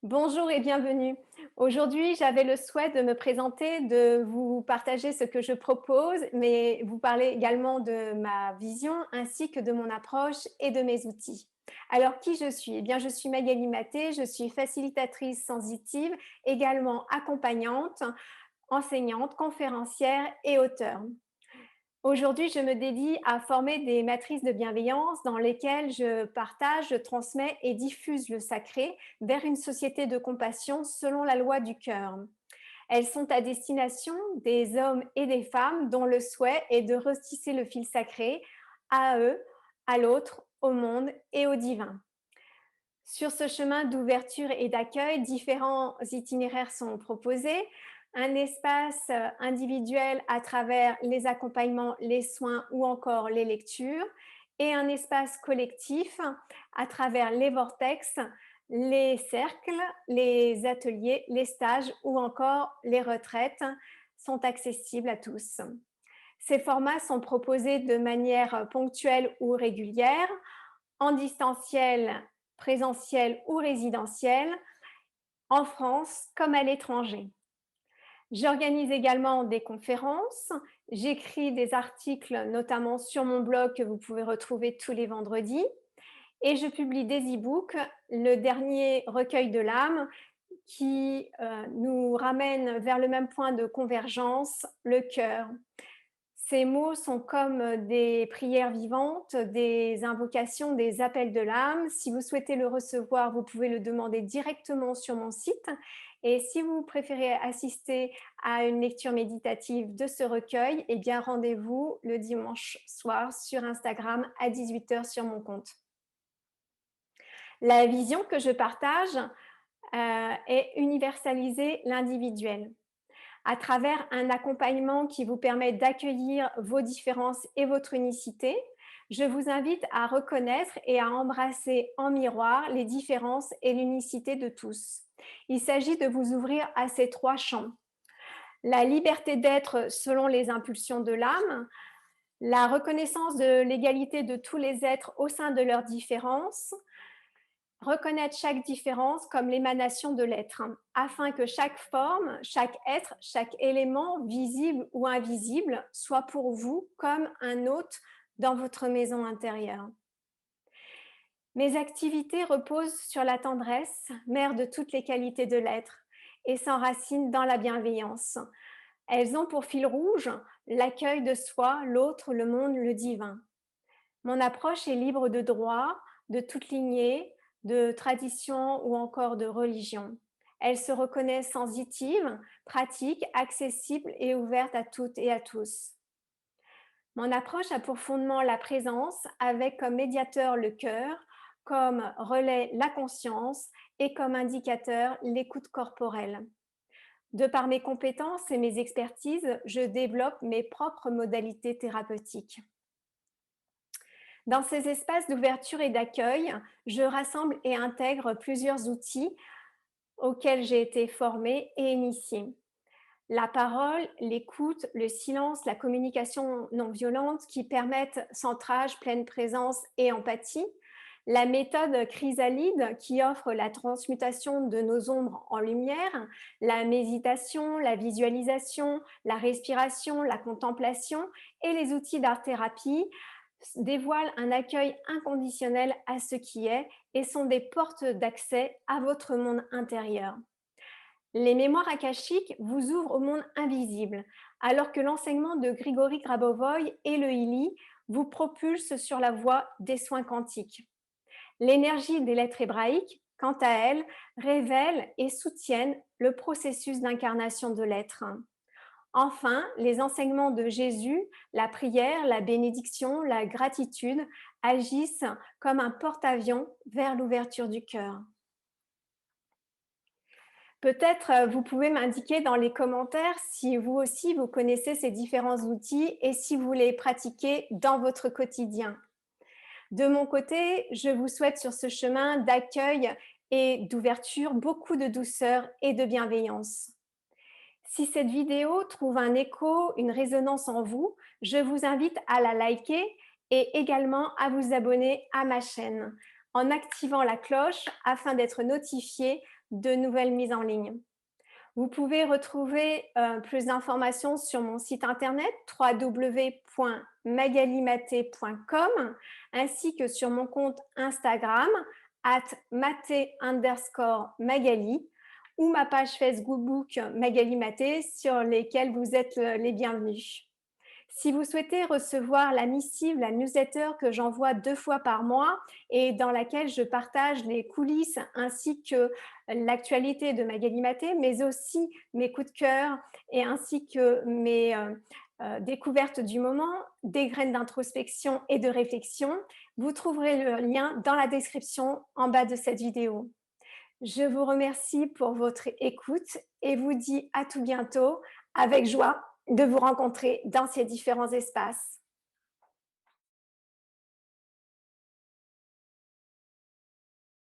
Bonjour et bienvenue. Aujourd'hui, j'avais le souhait de me présenter, de vous partager ce que je propose, mais vous parler également de ma vision ainsi que de mon approche et de mes outils. Alors, qui je suis? Eh bien, je suis Magali Maté, je suis facilitatrice sensitive, également accompagnante, enseignante, conférencière et auteure. Aujourd'hui, je me dédie à former des matrices de bienveillance dans lesquelles je partage, je transmets et diffuse le sacré vers une société de compassion selon la loi du cœur. Elles sont à destination des hommes et des femmes dont le souhait est de retisser le fil sacré à eux, à l'autre, au monde et au divin. Sur ce chemin d'ouverture et d'accueil, différents itinéraires sont proposés. Un espace individuel à travers les accompagnements, les soins ou encore les lectures, et un espace collectif à travers les vortex, les cercles, les ateliers, les stages ou encore les retraites sont accessibles à tous. Ces formats sont proposés de manière ponctuelle ou régulière, en distanciel, présentiel ou résidentiel, en France comme à l'étranger. J'organise également des conférences, j'écris des articles notamment sur mon blog que vous pouvez retrouver tous les vendredis et je publie des e-books, le dernier recueil de l'âme qui nous ramène vers le même point de convergence, le cœur. Ces mots sont comme des prières vivantes, des invocations, des appels de l'âme. Si vous souhaitez le recevoir, vous pouvez le demander directement sur mon site. Et si vous préférez assister à une lecture méditative de ce recueil, eh bien rendez-vous le dimanche soir sur Instagram à 18h sur mon compte. La vision que je partage est universaliser l'individuel à travers un accompagnement qui vous permet d'accueillir vos différences et votre unicité. Je vous invite à reconnaître et à embrasser en miroir les différences et l'unicité de tous. Il s'agit de vous ouvrir à ces trois champs. La liberté d'être selon les impulsions de l'âme, la reconnaissance de l'égalité de tous les êtres au sein de leurs différences, reconnaître chaque différence comme l'émanation de l'être, afin que chaque forme, chaque être, chaque élément, visible ou invisible, soit pour vous comme un hôte dans votre maison intérieure. Mes activités reposent sur la tendresse, mère de toutes les qualités de l'être, et s'enracinent dans la bienveillance. Elles ont pour fil rouge l'accueil de soi, l'autre, le monde, le divin. Mon approche est libre de droit, de toute lignée, de tradition ou encore de religion. Elle se reconnaît sensitive, pratique, accessible et ouverte à toutes et à tous. Mon approche a pour fondement la présence avec comme médiateur le cœur, comme relais la conscience et comme indicateur l'écoute corporelle. De par mes compétences et mes expertises, je développe mes propres modalités thérapeutiques. Dans ces espaces d'ouverture et d'accueil, je rassemble et intègre plusieurs outils auxquels j'ai été formée et initiée. La parole, l'écoute, le silence, la communication non violente qui permettent centrage, pleine présence et empathie. La méthode chrysalide qui offre la transmutation de nos ombres en lumière, la méditation, la visualisation, la respiration, la contemplation et les outils d'art-thérapie dévoilent un accueil inconditionnel à ce qui est et sont des portes d'accès à votre monde intérieur. Les mémoires akashiques vous ouvrent au monde invisible, alors que l'enseignement de Grigory Grabovoy et le Hili vous propulsent sur la voie des soins quantiques. L'énergie des lettres hébraïques, quant à elle, révèle et soutiennent le processus d'incarnation de l'être. Enfin, les enseignements de Jésus, la prière, la bénédiction, la gratitude agissent comme un porte-avions vers l'ouverture du cœur. Peut-être vous pouvez m'indiquer dans les commentaires si vous aussi vous connaissez ces différents outils et si vous les pratiquez dans votre quotidien. De mon côté, je vous souhaite sur ce chemin d'accueil et d'ouverture beaucoup de douceur et de bienveillance. Si cette vidéo trouve un écho, une résonance en vous, je vous invite à la liker et également à vous abonner à ma chaîne en activant la cloche afin d'être notifié de nouvelles mises en ligne. Vous pouvez retrouver plus d'informations sur mon site internet www.magalimaté.com ainsi que sur mon compte Instagram @maté_magali ou ma page Facebook Magali Maté sur lesquelles vous êtes les bienvenus. Si vous souhaitez recevoir la missive, la newsletter que j'envoie 2 fois par mois et dans laquelle je partage les coulisses ainsi que l'actualité de Magali Maté, mais aussi mes coups de cœur et ainsi que mes découvertes du moment, des graines d'introspection et de réflexion, vous trouverez le lien dans la description en bas de cette vidéo. Je vous remercie pour votre écoute et vous dis à tout bientôt avec joie de vous rencontrer dans ces différents espaces.